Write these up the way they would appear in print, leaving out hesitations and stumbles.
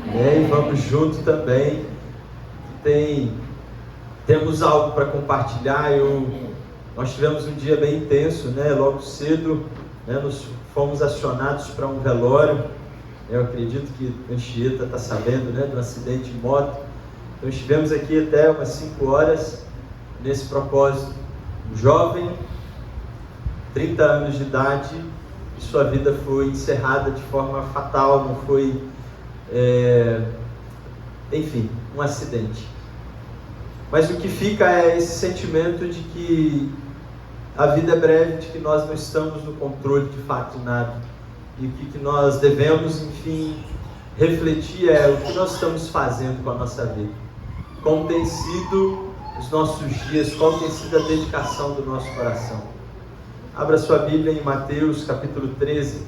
Amém? Vamos junto também. Temos algo para compartilhar. Nós tivemos um dia bem intenso, né? Logo cedo, né? Fomos acionados para um velório. Eu acredito que a Anchieta está sabendo, né? Do acidente de moto. Então estivemos aqui até umas 5 horas nesse propósito. Um jovem, 30 anos de idade, e sua vida foi encerrada de forma fatal, não foi, enfim, um acidente. Mas o que fica é esse sentimento de que a vida é breve, de que nós não estamos no controle de fato de nada. E o que nós devemos, enfim, refletir é o que nós estamos fazendo com a nossa vida. Como tem sido os nossos dias, qual tem sido a dedicação do nosso coração. Abra sua Bíblia em Mateus capítulo 13.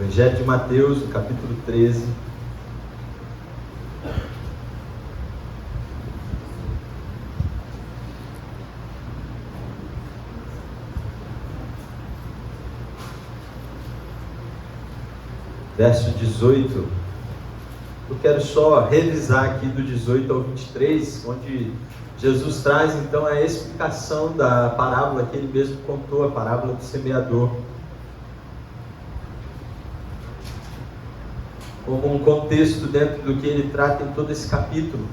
Evangelho de Mateus, capítulo 13. Verso 18. Eu quero só revisar aqui do 18 ao 23, onde Jesus traz então a explicação da parábola que ele mesmo contou, a parábola do semeador. Como um contexto dentro do que ele trata em todo esse capítulo.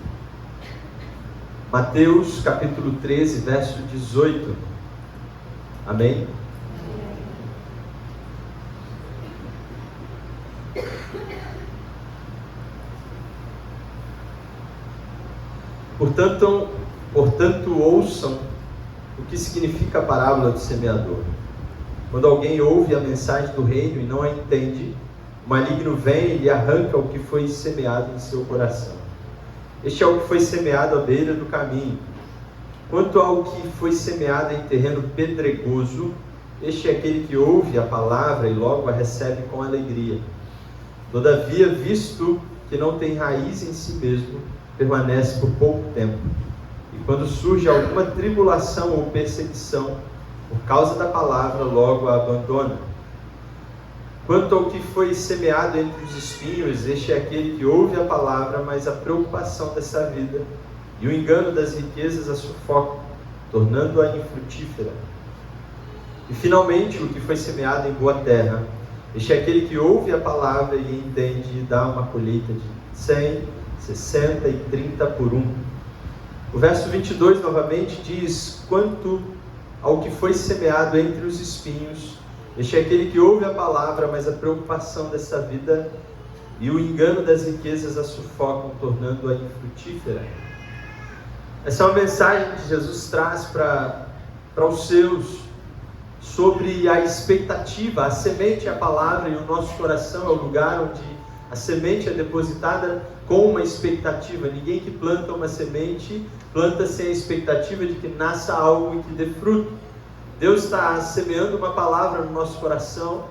Mateus capítulo 13, verso 18. Amém? Portanto, ouçam o que significa a parábola do semeador. Quando alguém ouve a mensagem do reino e não a entende, o maligno vem e lhe arranca o que foi semeado em seu coração. Este é o que foi semeado à beira do caminho. Quanto ao que foi semeado em terreno pedregoso, este é aquele que ouve a palavra e logo a recebe com alegria. Todavia, visto que não tem raiz em si mesmo, permanece por pouco tempo. E quando surge alguma tribulação ou perseguição, por causa da palavra, logo a abandona. Quanto ao que foi semeado entre os espinhos, este é aquele que ouve a palavra, mas a preocupação dessa vida e o engano das riquezas a sufocam, tornando-a infrutífera. E finalmente, o que foi semeado em boa terra, este é aquele que ouve a palavra e entende e dá uma colheita de 100, 60 e 30 por 1. O verso 22 novamente diz: quanto ao que foi semeado entre os espinhos, este é aquele que ouve a palavra, mas a preocupação dessa vida e o engano das riquezas a sufocam, tornando-a infrutífera. Essa é uma mensagem que Jesus traz para os seus, sobre a expectativa. A semente é a palavra e o nosso coração é o lugar onde a semente é depositada com uma expectativa. Ninguém que planta uma semente, planta sem a expectativa de que nasça algo e que dê fruto. Deus está semeando uma palavra no nosso coração,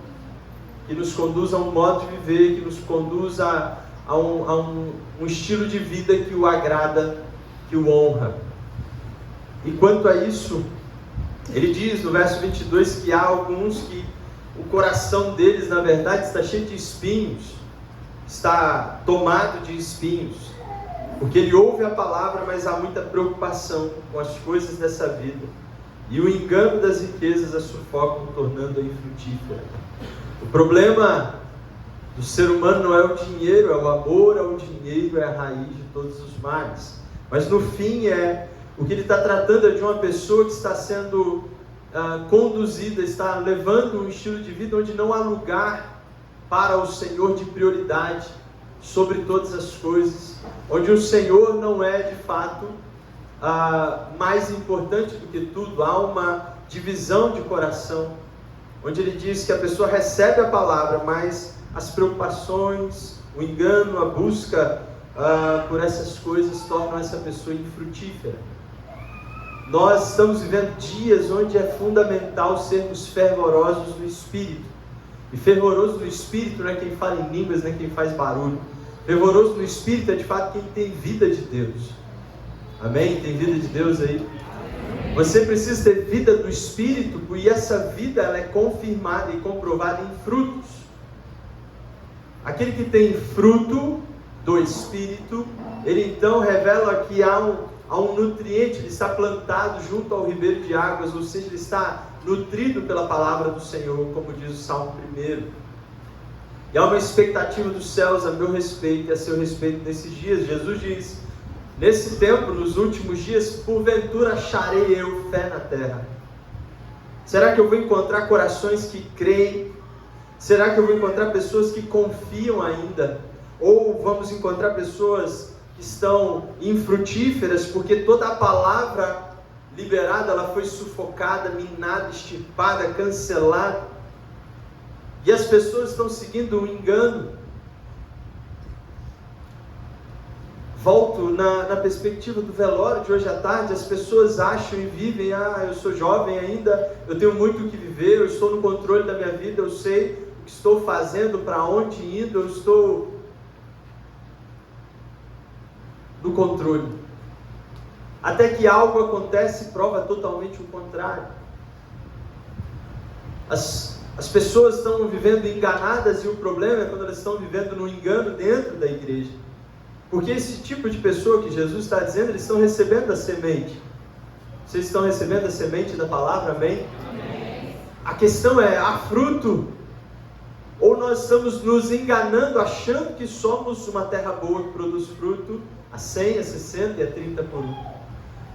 que nos conduz a um modo de viver, que nos conduz a um estilo de vida que o agrada, que o honra. E quanto a isso, ele diz no verso 22 que há alguns que o coração deles, na verdade, está cheio de espinhos, está tomado de espinhos, porque ele ouve a palavra, mas há muita preocupação com as coisas dessa vida, e o engano das riquezas a sufocam, tornando-a infrutífera. O problema do ser humano não é o dinheiro, é o amor ao dinheiro, é a raiz de todos os males. Mas no fim o que ele está tratando é de uma pessoa que está sendo conduzida, está levando um estilo de vida onde não há lugar para o Senhor de prioridade sobre todas as coisas, onde o Senhor não é de fato mais importante do que tudo. Há uma divisão de coração, onde ele diz que a pessoa recebe a palavra, mas as preocupações, o engano, a busca por essas coisas tornam essa pessoa infrutífera. Nós estamos vivendo dias onde é fundamental sermos fervorosos no Espírito. E fervoroso no Espírito não é quem fala em línguas, não é quem faz barulho. Fervoroso no Espírito é de fato quem tem vida de Deus. Amém? Tem vida de Deus aí? Você precisa ter vida do Espírito, e essa vida ela é confirmada e comprovada em frutos. Aquele que tem fruto do Espírito, ele então revela que há um nutriente, ele está plantado junto ao ribeiro de águas, ou seja, ele está nutrido pela palavra do Senhor, como diz o Salmo 1. E há uma expectativa dos céus a meu respeito e a seu respeito nesses dias. Jesus diz: nesse tempo, nos últimos dias, porventura acharei eu fé na terra. Será que eu vou encontrar corações que creem? Será que eu vou encontrar pessoas que confiam ainda? Ou vamos encontrar pessoas que estão infrutíferas, porque toda a palavra liberada, ela foi sufocada, minada, extirpada, cancelada, e as pessoas estão seguindo um engano. Volto na perspectiva do velório de hoje à tarde. As pessoas acham e vivem: eu sou jovem ainda, eu tenho muito o que viver, eu estou no controle da minha vida, eu sei o que estou fazendo, para onde indo, eu estou no controle. Até que algo acontece e prova totalmente o contrário. As pessoas estão vivendo enganadas, e o problema é quando elas estão vivendo no engano dentro da igreja. Porque esse tipo de pessoa que Jesus está dizendo, eles estão recebendo a semente. Vocês estão recebendo a semente da palavra, amém? Amém. A questão é: há fruto? Ou nós estamos nos enganando, achando que somos uma terra boa que produz fruto a 100, a 60 e a 30 por 1?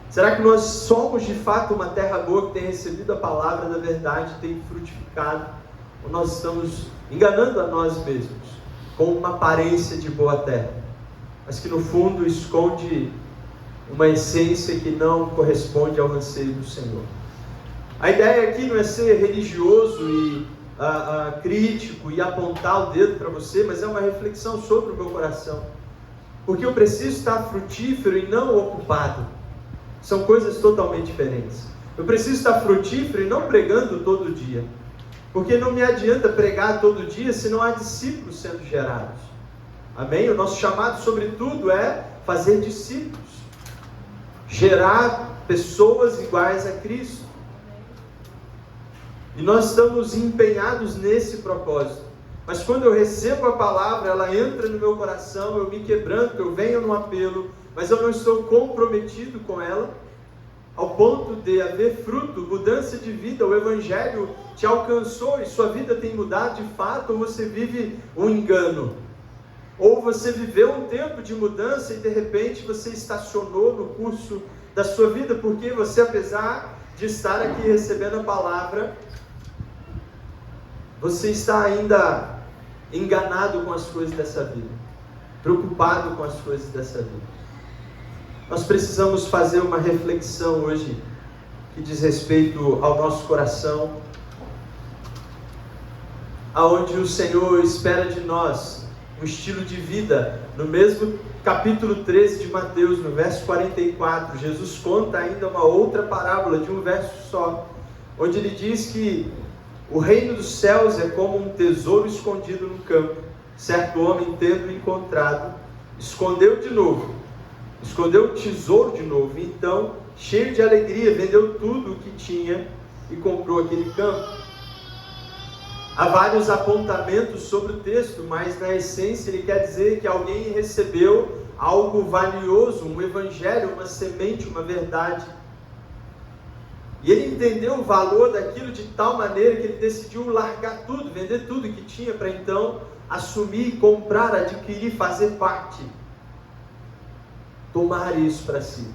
Será que nós somos de fato uma terra boa que tem recebido a palavra da verdade, tem frutificado? Ou nós estamos enganando a nós mesmos com uma aparência de boa terra, mas que no fundo esconde uma essência que não corresponde ao anseio do Senhor? A ideia aqui não é ser religioso e crítico e apontar o dedo para você, mas é uma reflexão sobre o meu coração, porque eu preciso estar frutífero e não ocupado. São coisas totalmente diferentes. Eu preciso estar frutífero e não pregando todo dia, porque não me adianta pregar todo dia se não há discípulos sendo gerados. Amém? O nosso chamado, sobretudo, é fazer discípulos, gerar pessoas iguais a Cristo. E nós estamos empenhados nesse propósito. Mas quando eu recebo a palavra, ela entra no meu coração, eu me quebranto, eu venho no apelo, mas eu não estou comprometido com ela, ao ponto de haver fruto, mudança de vida. O Evangelho te alcançou e sua vida tem mudado de fato, ou você vive um engano? Ou você viveu um tempo de mudança e de repente você estacionou no curso da sua vida, porque você, apesar de estar aqui recebendo a palavra, você está ainda enganado com as coisas dessa vida, preocupado com as coisas dessa vida. Nós precisamos fazer uma reflexão hoje que diz respeito ao nosso coração, aonde o Senhor espera de nós um estilo de vida. No mesmo capítulo 13 de Mateus, no verso 44, Jesus conta ainda uma outra parábola de um verso só, onde ele diz que o reino dos céus é como um tesouro escondido no campo. Certo homem, tendo encontrado, escondeu o tesouro de novo. Então, cheio de alegria, vendeu tudo o que tinha e comprou aquele campo. Há vários apontamentos sobre o texto, mas na essência ele quer dizer que alguém recebeu algo valioso, um evangelho, uma semente, uma verdade. E ele entendeu o valor daquilo de tal maneira que ele decidiu largar tudo, vender tudo que tinha, para então assumir, comprar, adquirir, fazer parte, tomar isso para si.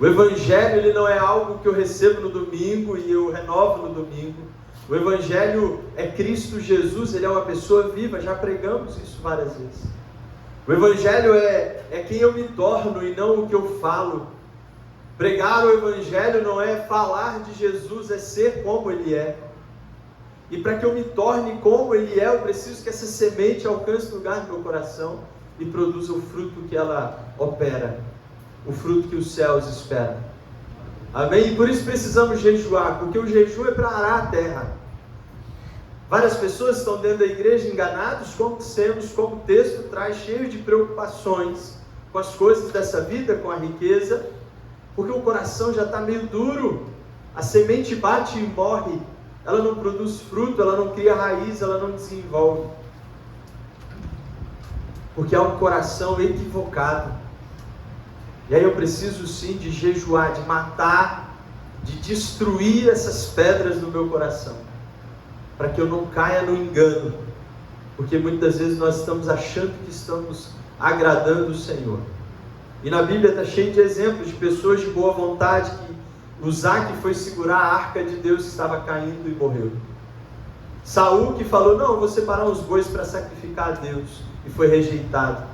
O Evangelho, ele não é algo que eu recebo no domingo e eu renovo no domingo. O Evangelho é Cristo Jesus, ele é uma pessoa viva, já pregamos isso várias vezes. O Evangelho é quem eu me torno e não o que eu falo. Pregar o Evangelho não é falar de Jesus, é ser como Ele é. E para que eu me torne como Ele é, eu preciso que essa semente alcance o lugar do meu coração e produza o fruto que ela opera, o fruto que os céus esperam. Amém? E por isso precisamos jejuar, porque o jejum é para arar a terra. Várias pessoas estão dentro da igreja enganados, como dissemos, como o texto traz, cheio de preocupações, com as coisas dessa vida, com a riqueza, porque o coração já está meio duro. A semente bate e morre, ela não produz fruto, ela não cria raiz, ela não desenvolve. Porque há um coração equivocado. E aí eu preciso sim de jejuar, de matar, de destruir essas pedras do meu coração, para que eu não caia no engano, porque muitas vezes nós estamos achando que estamos agradando o Senhor. E na Bíblia está cheio de exemplos de pessoas de boa vontade que Uzaque foi segurar a arca de Deus que estava caindo e morreu. Saul que falou, não, eu vou separar os bois para sacrificar a Deus, e foi rejeitado.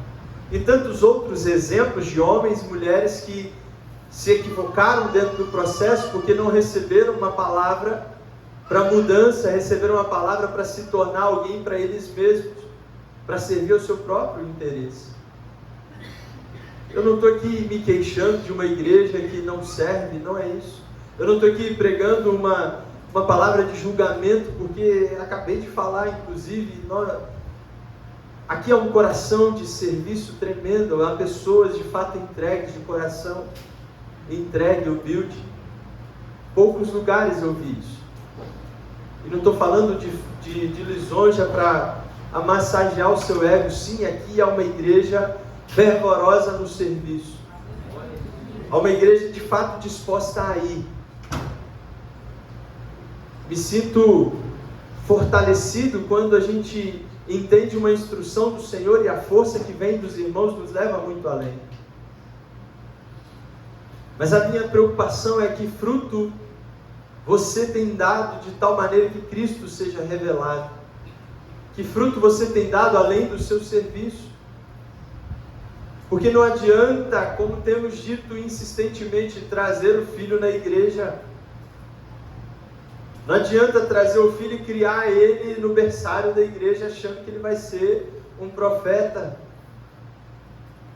E tantos outros exemplos de homens e mulheres que se equivocaram dentro do processo porque não receberam uma palavra para mudança, receberam uma palavra para se tornar alguém para eles mesmos, para servir ao seu próprio interesse. Eu não estou aqui me queixando de uma igreja que não serve, não é isso. Eu não estou aqui pregando uma palavra de julgamento, porque acabei de falar, inclusive, aqui há um coração de serviço tremendo, há pessoas de fato entregues, de coração entregue, humilde. Poucos lugares eu vi isso. E não estou falando de lisonja para massagear o seu ego. Sim, aqui há uma igreja fervorosa no serviço. Há uma igreja de fato disposta a ir. Me sinto fortalecido quando a gente entende uma instrução do Senhor e a força que vem dos irmãos nos leva muito além. Mas a minha preocupação é que fruto você tem dado de tal maneira que Cristo seja revelado. Que fruto você tem dado além do seu serviço. Porque não adianta, como temos dito insistentemente, trazer o filho na igreja. Não adianta trazer o filho e criar ele no berçário da igreja achando que ele vai ser um profeta.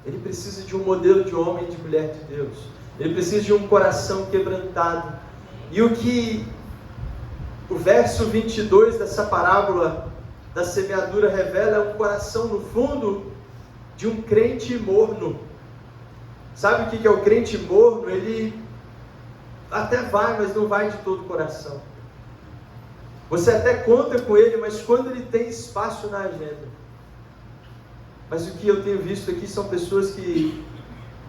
Ele precisa de um modelo de homem e de mulher de Deus. Ele precisa de um coração quebrantado. E o que o verso 22 dessa parábola da semeadura revela é um coração no fundo de um crente morno. Sabe o que é o crente morno? Ele até vai, mas não vai de todo o coração. Você até conta com ele, mas quando ele tem espaço na agenda. Mas o que eu tenho visto aqui são pessoas que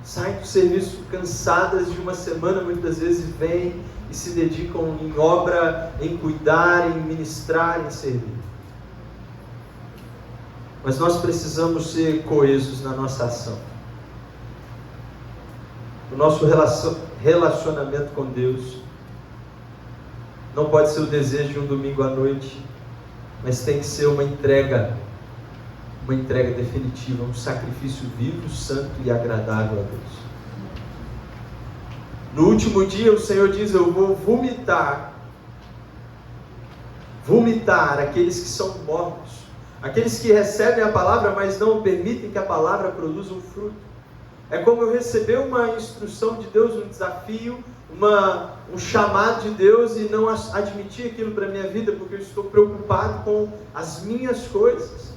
saem do serviço cansadas de uma semana, muitas vezes vêm e se dedicam em obra, em cuidar, em ministrar, em servir. Mas nós precisamos ser coesos na nossa ação. O nosso relacionamento com Deus não pode ser o desejo de um domingo à noite, mas tem que ser uma entrega definitiva, um sacrifício vivo, santo e agradável a Deus. No último dia o Senhor diz, eu vou vomitar aqueles que são mortos, aqueles que recebem a palavra, mas não permitem que a palavra produza um fruto. É como eu receber uma instrução de Deus, um desafio, um chamado de Deus e não admitir aquilo para a minha vida, porque eu estou preocupado com as minhas coisas.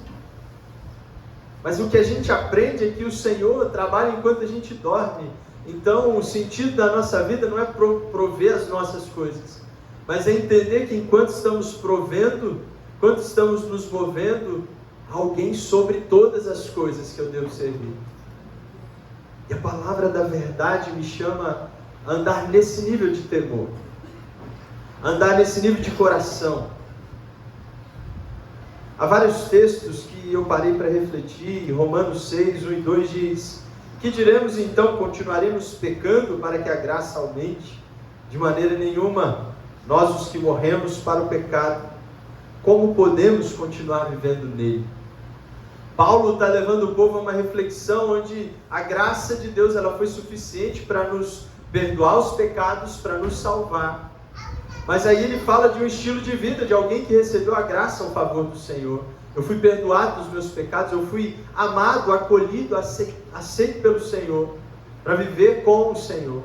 Mas o que a gente aprende é que o Senhor trabalha enquanto a gente dorme. Então o sentido da nossa vida não é prover as nossas coisas, mas é entender que enquanto estamos provendo, enquanto estamos nos movendo, há alguém sobre todas as coisas que eu devo servir. E a palavra da verdade me chama a andar nesse nível de temor, andar nesse nível de coração. Há vários textos que eu parei para refletir. Romanos 6, 1 e 2 diz: que diremos então? Continuaremos pecando para que a graça aumente? De maneira nenhuma. Nós os que morremos para o pecado, como podemos continuar vivendo nele? Paulo está levando o povo a uma reflexão onde a graça de Deus ela foi suficiente para nos perdoar os pecados, para nos salvar. Mas aí ele fala de um estilo de vida, de alguém que recebeu a graça ao favor do Senhor. Eu fui perdoado dos meus pecados, eu fui amado, acolhido, aceito pelo Senhor, para viver com o Senhor.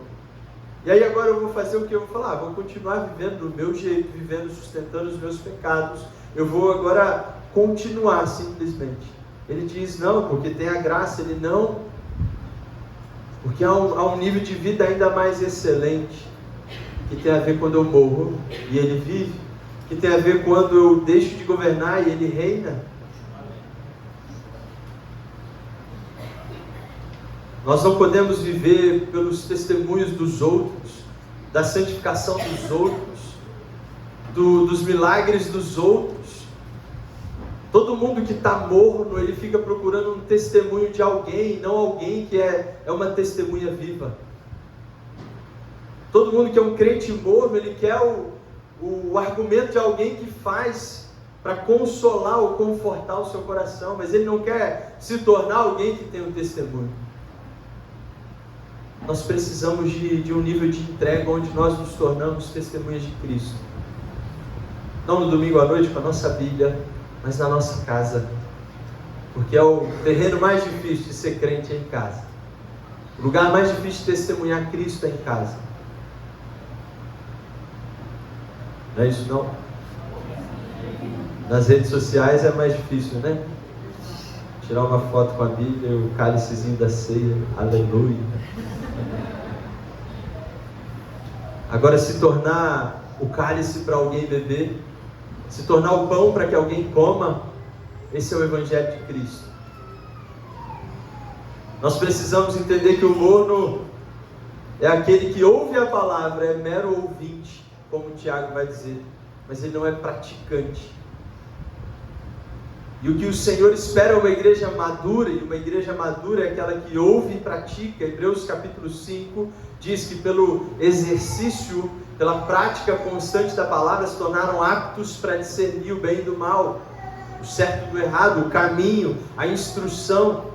E aí agora eu vou fazer o que eu vou falar? Vou continuar vivendo do meu jeito, vivendo, sustentando os meus pecados. Eu vou agora continuar simplesmente. Ele diz não, porque tem a graça, ele não Porque há um nível de vida ainda mais excelente, que tem a ver quando eu morro e Ele vive, que tem a ver quando eu deixo de governar e Ele reina. Nós não podemos viver pelos testemunhos dos outros, da santificação dos outros, dos milagres dos outros. Todo mundo que está morno, ele fica procurando um testemunho de alguém, não alguém que é uma testemunha viva. Todo mundo que é um crente morno, ele quer o argumento de alguém que faz para consolar ou confortar o seu coração, mas ele não quer se tornar alguém que tem um testemunho. Nós precisamos de um nível de entrega onde nós nos tornamos testemunhas de Cristo. Não no domingo à noite com a nossa Bíblia, mas na nossa casa. Porque é o terreno mais difícil de ser crente é em casa. O lugar mais difícil de testemunhar Cristo é em casa. Não é isso não? Nas redes sociais é mais difícil, né? Tirar uma foto com a Bíblia, o cálicezinho da ceia, aleluia. Agora, se tornar o cálice para alguém beber, se tornar o pão para que alguém coma, esse é o Evangelho de Cristo. Nós precisamos entender que o morno é aquele que ouve a palavra, é mero ouvinte, como o Tiago vai dizer, mas ele não é praticante. E o que o Senhor espera é uma igreja madura, e uma igreja madura é aquela que ouve e pratica. Hebreus capítulo 5 diz que pelo exercício, pela prática constante da palavra, se tornaram aptos para discernir o bem e do mal, o certo do errado, o caminho, a instrução.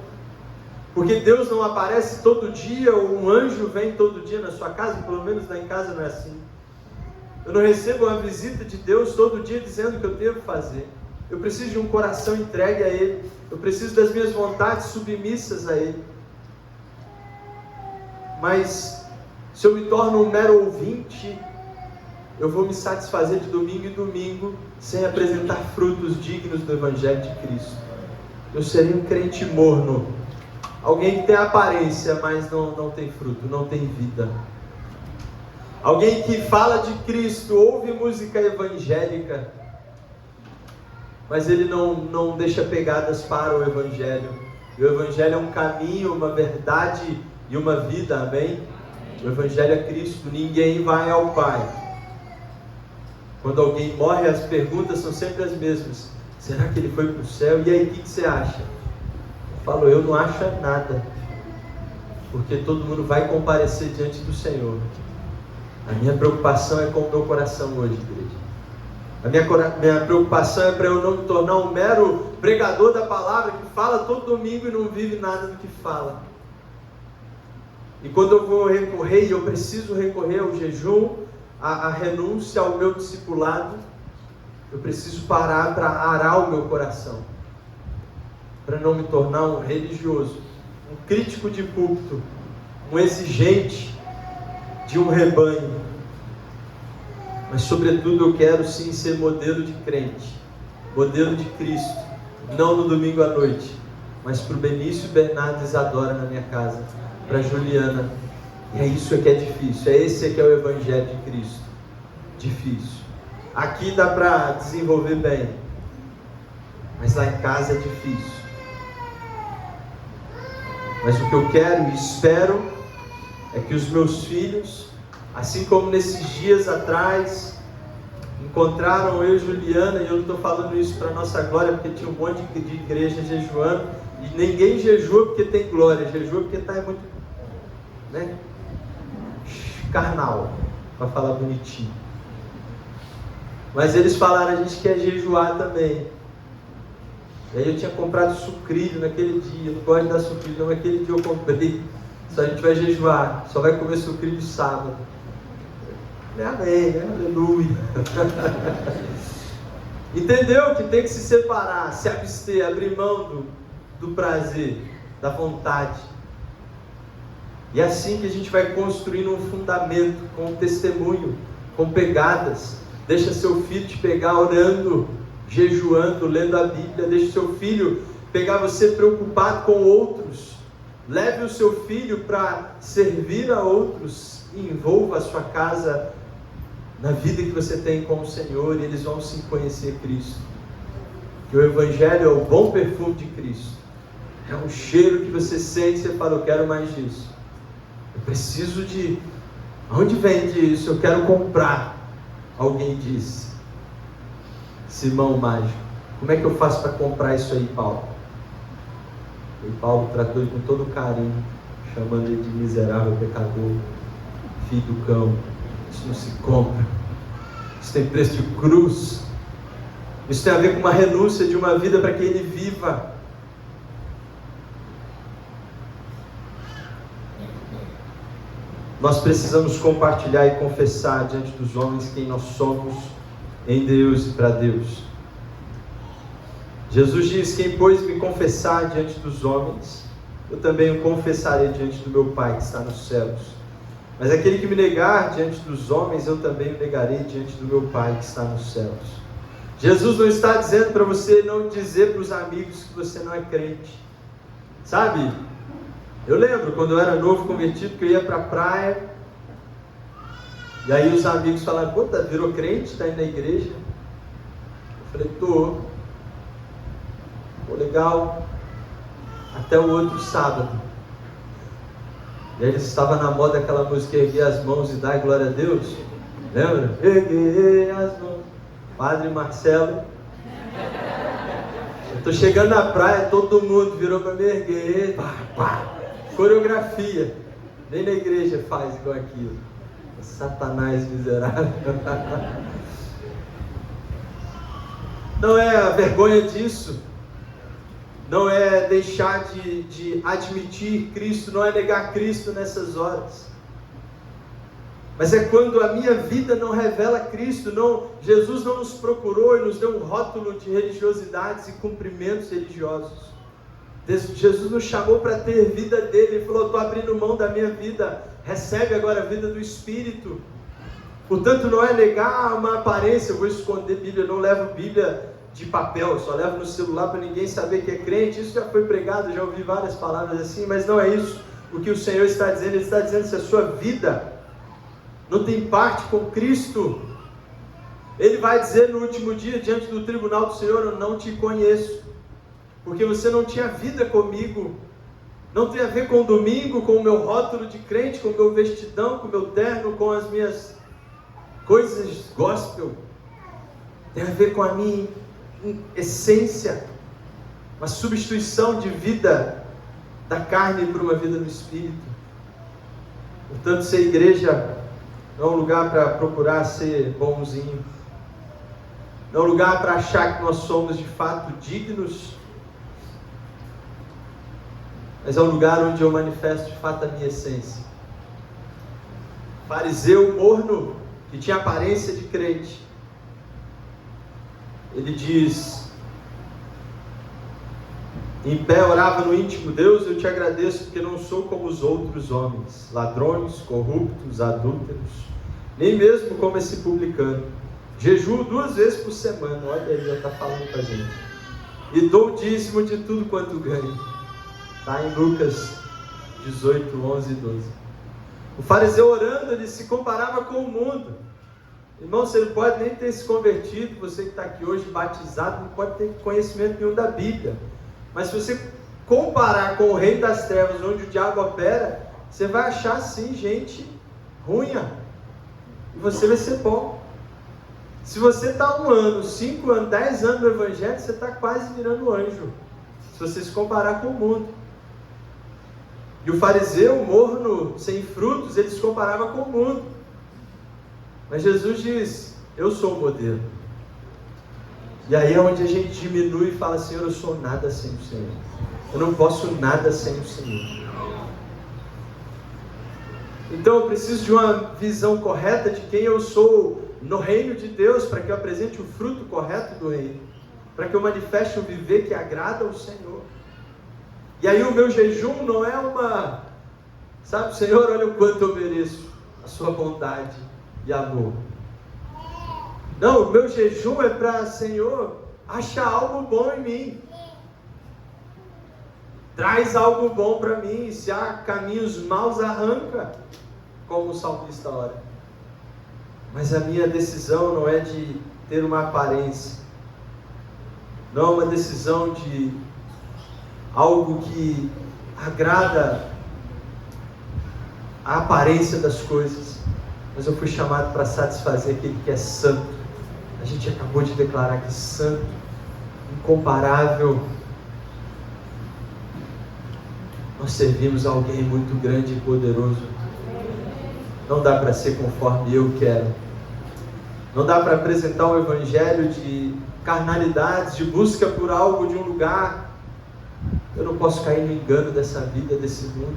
Porque Deus não aparece todo dia, ou um anjo vem todo dia na sua casa, pelo menos lá em casa não é assim. Eu não recebo uma visita de Deus todo dia dizendo o que eu devo fazer. Eu preciso de um coração entregue a Ele. Eu preciso das minhas vontades submissas a Ele. Mas se eu me torno um mero ouvinte, eu vou me satisfazer de domingo em domingo sem apresentar frutos dignos do Evangelho de Cristo. Eu serei um crente morno, alguém que tem aparência, mas não tem fruto, não tem vida. Alguém que fala de Cristo, ouve música evangélica, mas ele não deixa pegadas para o Evangelho. E o Evangelho é um caminho, uma verdade e uma vida, amém? O Evangelho é Cristo, ninguém vai ao Pai. Quando alguém morre, as perguntas são sempre as mesmas. Será que ele foi para o céu? E aí, o que você acha? Eu falo, eu não acho nada. Porque todo mundo vai comparecer diante do Senhor. A minha preocupação é com o meu coração hoje, igreja. A minha preocupação é para eu não me tornar um mero pregador da palavra que fala todo domingo e não vive nada do que fala. E quando eu vou recorrer, e eu preciso recorrer ao jejum, a renúncia ao meu discipulado, eu preciso parar para arar o meu coração, para não me tornar um religioso, um crítico de púlpito, um exigente de um rebanho. Mas sobretudo eu quero sim ser modelo de crente, modelo de Cristo, não no domingo à noite, mas para o Benício, Bernardo e Isadora na minha casa, para a Juliana. E é isso que é difícil, esse que é o Evangelho de Cristo, difícil. Aqui dá para desenvolver bem, mas lá em casa é difícil. Mas o que eu quero e espero é que os meus filhos, assim como nesses dias atrás, encontraram eu e Juliana, e eu não estou falando isso para nossa glória, porque tinha um monte de igreja jejuando, e ninguém jejua porque tem glória, jejua porque está muito, né, carnal, para falar bonitinho. Mas eles falaram, a gente quer jejuar também. E aí eu tinha comprado sucrilho naquele dia, eu não gosto de dar sucrilho, não, naquele dia eu comprei. Só a gente vai jejuar, só vai comer sucrilho sábado. Amém, né? Aleluia. Entendeu que tem que se separar, se abster, abrir mão do prazer, da vontade. E é assim que a gente vai construindo um fundamento, com um testemunho, com pegadas. Deixa seu filho te pegar orando, jejuando, lendo a Bíblia. Deixa seu filho pegar você preocupado com outros. Leve o seu filho para servir a outros e envolva a sua casa na vida que você tem com o Senhor, e eles vão sim conhecer Cristo. Que o Evangelho é o bom perfume de Cristo. É um cheiro que você sente e você fala, eu quero mais disso. Eu preciso de... Onde vende isso? Eu quero comprar. Alguém disse. Simão Mágico. Como é que eu faço para comprar isso aí, Paulo? E Paulo tratou ele com todo carinho, chamando ele de miserável pecador, filho do cão. Isso não se compra. Isso tem preço de cruz. Isso tem a ver com uma renúncia de uma vida para que ele viva. Nós precisamos compartilhar e confessar diante dos homens quem nós somos em Deus e para Deus. Jesus diz, quem pois me confessar diante dos homens, eu também o confessarei diante do meu Pai que está nos céus. Mas aquele que me negar diante dos homens, eu também o negarei diante do meu Pai que está nos céus. Jesus não está dizendo para você não dizer para os amigos que você não é crente. Sabe? Eu lembro quando eu era novo convertido, que eu ia para a praia, e aí os amigos falaram, pô, virou crente, está indo na igreja? Eu falei, tô. Pô, legal. Até o outro sábado. E aí eles estavam na moda aquela música, erguer as mãos e dar glória a Deus. Lembra? Erguer as mãos. Padre Marcelo. Eu tô chegando na praia, todo mundo virou para me erguer. Pá, pá. Coreografia. Nem na igreja faz igual aquilo. Satanás miserável. Não é a vergonha disso. Não é deixar de admitir Cristo. Não é negar Cristo nessas horas. Mas é quando a minha vida não revela Cristo. Não, Jesus não nos procurou e nos deu um rótulo de religiosidades e cumprimentos religiosos. Jesus nos chamou para ter vida dele. Ele falou, estou abrindo mão da minha vida, recebe agora a vida do Espírito. Portanto, não é negar uma aparência. Eu vou esconder Bíblia, eu não levo Bíblia de papel, eu só levo no celular para ninguém saber que é crente. Isso já foi pregado, já ouvi várias palavras assim, mas não é isso o que o Senhor está dizendo. Ele está dizendo, se a sua vida não tem parte com Cristo, Ele vai dizer no último dia, diante do tribunal do Senhor, eu não te conheço. Porque você não tinha vida comigo. Não tem a ver com o domingo, com o meu rótulo de crente, com o meu vestidão, com o meu terno, com as minhas coisas gospel. Tem a ver com a minha essência. Uma substituição de vida da carne por uma vida no Espírito. Portanto, ser igreja não é um lugar para procurar ser bonzinho. Não é um lugar para achar que nós somos de fato dignos. Mas é um lugar onde eu manifesto de fato a minha essência. Fariseu morno, que tinha aparência de crente, ele diz, em pé orava no íntimo, Deus, eu te agradeço porque não sou como os outros homens, ladrões, corruptos, adúlteros, nem mesmo como esse publicano. Jejuo 2 vezes por semana, olha aí, já está falando com a gente. E dou o dízimo de tudo quanto ganho. Está em Lucas 18, 11 e 12. O fariseu orando, ele se comparava com o mundo. Irmão, você não pode nem ter se convertido, você que está aqui hoje batizado, não pode ter conhecimento nenhum da Bíblia. Mas se você comparar com o reino das trevas, onde o diabo opera, você vai achar sim gente ruim. E você vai ser bom. Se você está 1 ano, 5 anos, 10 anos no Evangelho, você está quase virando anjo. Se você se comparar com o mundo. E o fariseu, morno, sem frutos, ele se comparava com o mundo. Mas Jesus diz, eu sou o modelo. E aí é onde a gente diminui e fala, Senhor, eu sou nada sem o Senhor. Eu não posso nada sem o Senhor. Então eu preciso de uma visão correta de quem eu sou no reino de Deus, para que eu apresente o fruto correto do reino. Para que eu manifeste o viver que agrada ao Senhor. E aí o meu jejum não é uma... Sabe, Senhor, olha o quanto eu mereço a sua bondade e amor. Não, o meu jejum é para, Senhor, achar algo bom em mim. Traz algo bom para mim. Se há caminhos maus, arranca, como o salmista ora. Mas a minha decisão não é de ter uma aparência, não é uma decisão de algo que agrada a aparência das coisas, mas eu fui chamado para satisfazer aquele que é santo. A gente acabou de declarar que santo, incomparável. Nós servimos a alguém muito grande e poderoso. Não dá para ser conforme eu quero. Não dá para apresentar um evangelho de carnalidades, de busca por algo de um lugar. Eu não posso cair no engano dessa vida, desse mundo.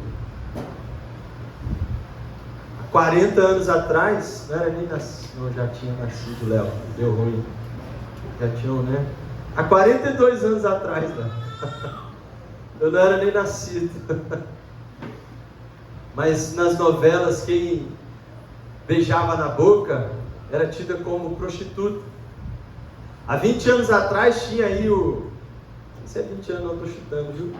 Há 40 anos atrás, não era nem nascido, não, já tinha nascido, Léo, deu ruim. Já tinham, né? Há 42 anos atrás, Léo. Eu não era nem nascido. Mas nas novelas, quem beijava na boca era tida como prostituta. Há 20 anos atrás tinha aí o... Não sei se é 20 anos, não estou chutando, viu?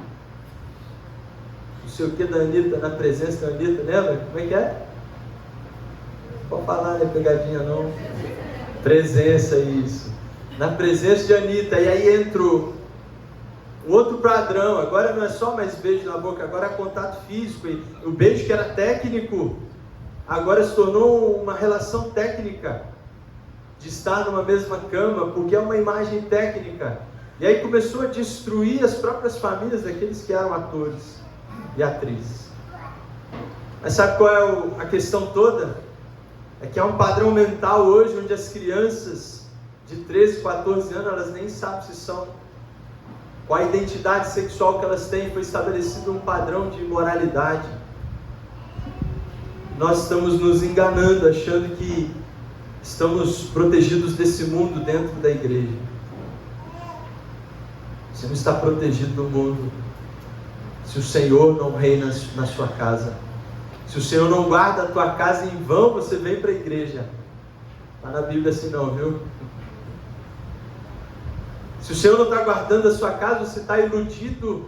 Não sei o que da Anitta, na presença da Anitta, lembra? Como é que é? Não pode falar, não é pegadinha não. Presença, isso. Na presença de Anitta, e aí entrou um outro padrão. Agora não é só mais beijo na boca, agora é contato físico. E o beijo que era técnico, agora se tornou uma relação técnica, de estar numa mesma cama, porque é uma imagem técnica. E aí começou a destruir as próprias famílias daqueles que eram atores e atrizes. Mas sabe qual é a questão toda? É que há um padrão mental hoje, onde as crianças de 13, 14 anos, elas nem sabem se são. Com a identidade sexual que elas têm, foi estabelecido um padrão de imoralidade. Nós estamos nos enganando, achando que estamos protegidos desse mundo dentro da igreja. Você não está protegido do mundo se o Senhor não reina na sua casa. Se o Senhor não guarda a tua casa, em vão você vem para a igreja. Está na Bíblia assim não, viu? Se o Senhor não está guardando a sua casa, você está iludido.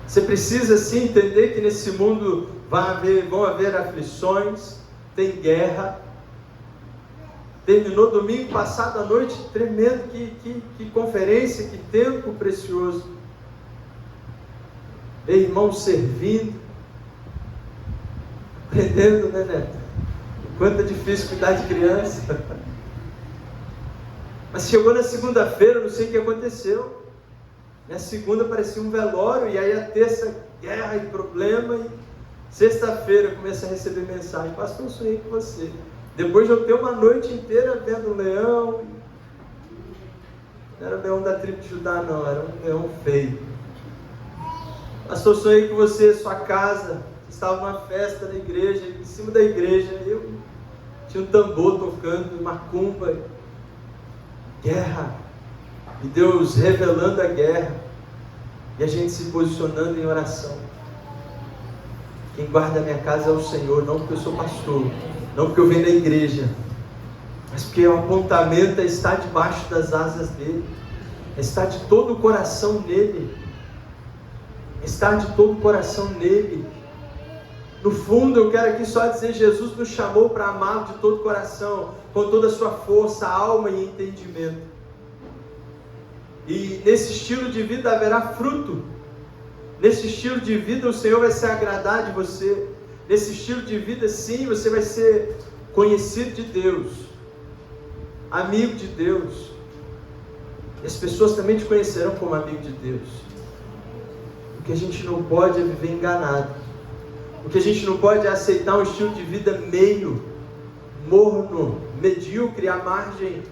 Você precisa sim entender que nesse mundo vão haver aflições, tem guerra. Terminou domingo passado a noite, tremendo, que conferência, que tempo precioso. Irmãos servindo, aprendendo, né, Neto? Quanto é difícil cuidar de criança. Mas chegou na segunda-feira, não sei o que aconteceu. Na segunda parecia um velório, e aí a terça, guerra e problema, e sexta-feira eu comecei a receber mensagem: pastor, eu sonhei com você. Depois de eu ter uma noite inteira vendo um leão, não era o leão da tribo de Judá não, era um leão feio. Pastor, eu sonhei com você, sua casa, estava numa festa na igreja, em cima da igreja, eu tinha um tambor tocando, macumba, guerra, e Deus revelando a guerra, e a gente se posicionando em oração. Quem guarda a minha casa é o Senhor, não porque eu sou pastor, não porque eu venho da igreja, mas porque o apontamento é estar debaixo das asas dele, é estar de todo o coração nele, é estar de todo o coração nele. No fundo eu quero aqui só dizer: Jesus nos chamou para amá-lo de todo o coração, com toda a sua força, alma e entendimento. E nesse estilo de vida haverá fruto. Nesse estilo de vida o Senhor vai se agradar de você. Nesse estilo de vida, sim, você vai ser conhecido de Deus, amigo de Deus. E as pessoas também te conhecerão como amigo de Deus. O que a gente não pode é viver enganado. O que a gente não pode é aceitar um estilo de vida meio, morno, medíocre, à margem.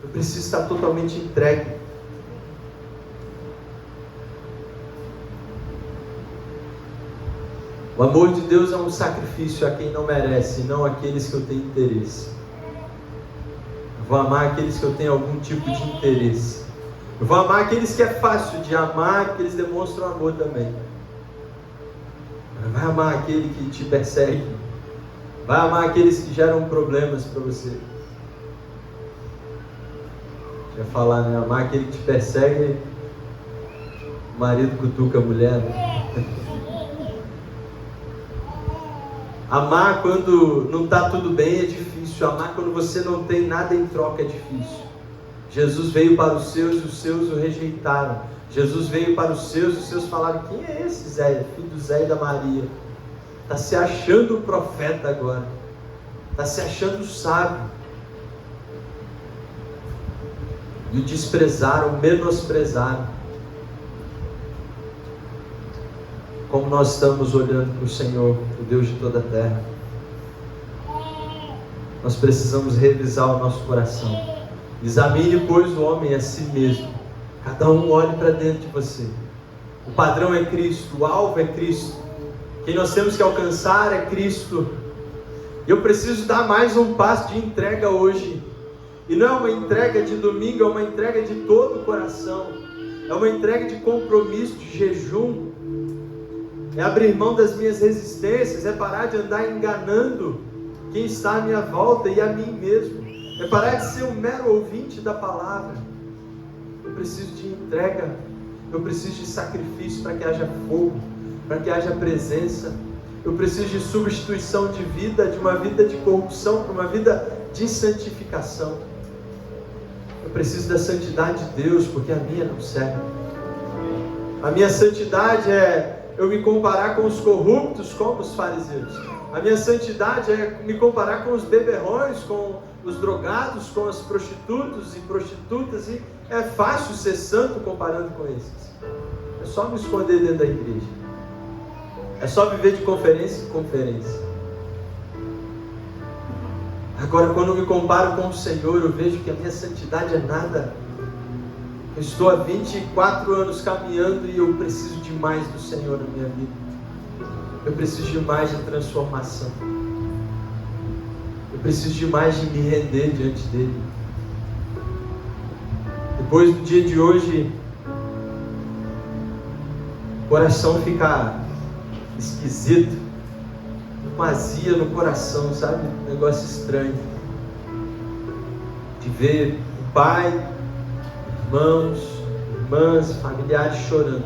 Eu preciso estar totalmente entregue. O amor de Deus é um sacrifício a quem não merece, não aqueles que eu tenho interesse. Eu vou amar aqueles que eu tenho algum tipo de interesse. Eu vou amar aqueles que é fácil de amar, porque eles demonstram amor também. Vai amar aquele que te persegue. Vai amar aqueles que geram problemas para você. Já falar, né? Amar aquele que te persegue O marido cutuca a mulher, né? Amar quando não está tudo bem é difícil. Amar quando você não tem nada em troca é difícil. Jesus veio para os seus e os seus o rejeitaram. Jesus veio para os seus e os seus falaram: quem é esse Zé? Filho do Zé e da Maria. Está se achando profeta agora. Está se achando sábio. E o desprezaram, menosprezaram. Como nós estamos olhando para o Senhor, o Deus de toda a terra. Nós precisamos revisar o nosso coração. Examine, pois, o homem a si mesmo. Cada um olhe para dentro de você. O padrão é Cristo, o alvo é Cristo. Quem nós temos que alcançar é Cristo. Eu preciso dar mais um passo de entrega hoje. E não é uma entrega de domingo, é uma entrega de todo o coração. É uma entrega de compromisso, de jejum. É abrir mão das minhas resistências, é parar de andar enganando quem está à minha volta e a mim mesmo. É parar de ser um mero ouvinte da palavra. Eu preciso de entrega, eu preciso de sacrifício para que haja fogo, para que haja presença. Eu preciso de substituição de vida, de uma vida de corrupção para uma vida de santificação. Eu preciso da santidade de Deus, porque a minha não serve. A minha santidade é eu me comparar com os corruptos como os fariseus. A minha santidade é me comparar com os beberrões, com os drogados, com as prostitutas e prostitutas. E é fácil ser santo comparando com esses. É só me esconder dentro da igreja. É só viver de conferência em conferência. Agora, quando eu me comparo com o Senhor, eu vejo que a minha santidade é nada. Eu estou há 24 anos caminhando e eu preciso de mais do Senhor na minha vida. Eu preciso de mais de transformação. Eu preciso de mais de me render diante dEle. Depois do dia de hoje, o coração fica esquisito, uma azia no coração, sabe? Um negócio estranho. De ver o pai, irmãos, irmãs, familiares chorando.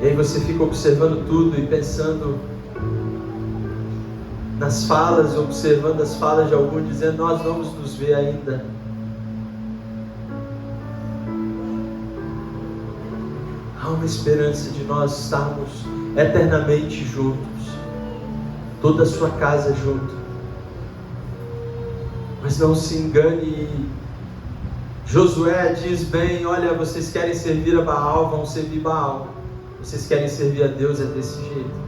E aí você fica observando tudo e pensando nas falas, observando as falas de alguns, dizendo: nós vamos nos ver ainda. Há uma esperança de nós estarmos eternamente juntos, toda a sua casa junto. Mas não se engane. Josué diz bem: olha, vocês querem servir a Baal, vão servir Baal. Vocês querem servir a Deus, é desse jeito.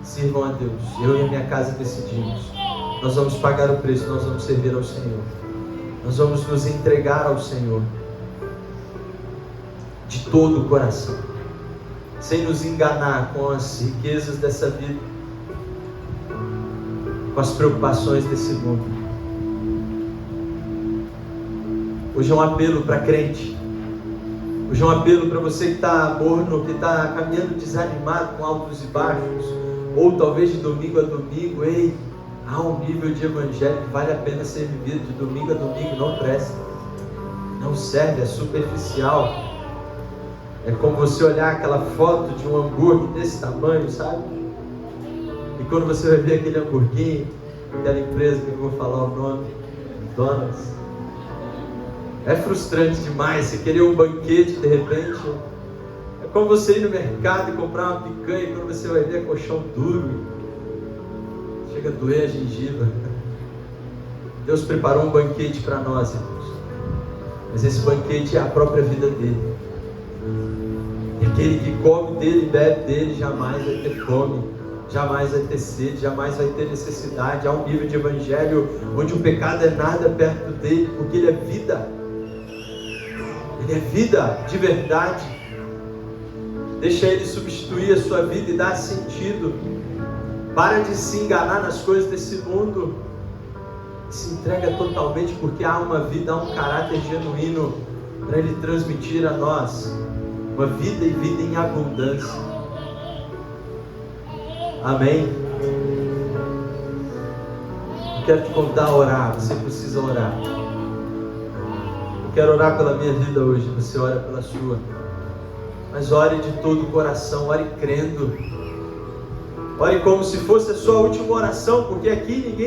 Sirvam a Deus. Eu e a minha casa decidimos. Nós vamos pagar o preço, nós vamos servir ao Senhor. Nós vamos nos entregar ao Senhor de todo o coração, sem nos enganar com as riquezas dessa vida, com as preocupações desse mundo. Hoje é um apelo para crente. Hoje é um apelo para você que está morno, que está caminhando desanimado, com altos e baixos, ou talvez de domingo a domingo. Ei, há um nível de evangelho que vale a pena ser vivido. De domingo a domingo não presta, não serve, é superficial. É como você olhar aquela foto de um hambúrguer desse tamanho, sabe? E quando você vai ver aquele hambúrguer, aquela empresa que eu vou falar o nome, McDonald's, é frustrante demais. Você querer um banquete de repente. É como você ir no mercado e comprar uma picanha e quando você vai ver é colchão duro, chega a doer a gengiva. Deus preparou um banquete para nós, irmãos, mas esse banquete é a própria vida dele. E aquele que come dele e bebe dele jamais vai ter fome, jamais vai ter sede, jamais vai ter necessidade. Há um nível de evangelho onde o pecado é nada perto dele, porque ele é vida. Ele é vida de verdade. Deixa Ele substituir a sua vida e dar sentido. Para de se enganar nas coisas desse mundo. Se entrega totalmente, porque há uma vida, há um caráter genuíno para Ele transmitir a nós. Uma vida e vida em abundância. Amém? Eu quero te contar a orar. Você precisa orar. Eu quero orar pela minha vida hoje, você ora pela sua. Mas ore de todo o coração, ore crendo. Ore como se fosse a sua última oração, porque aqui ninguém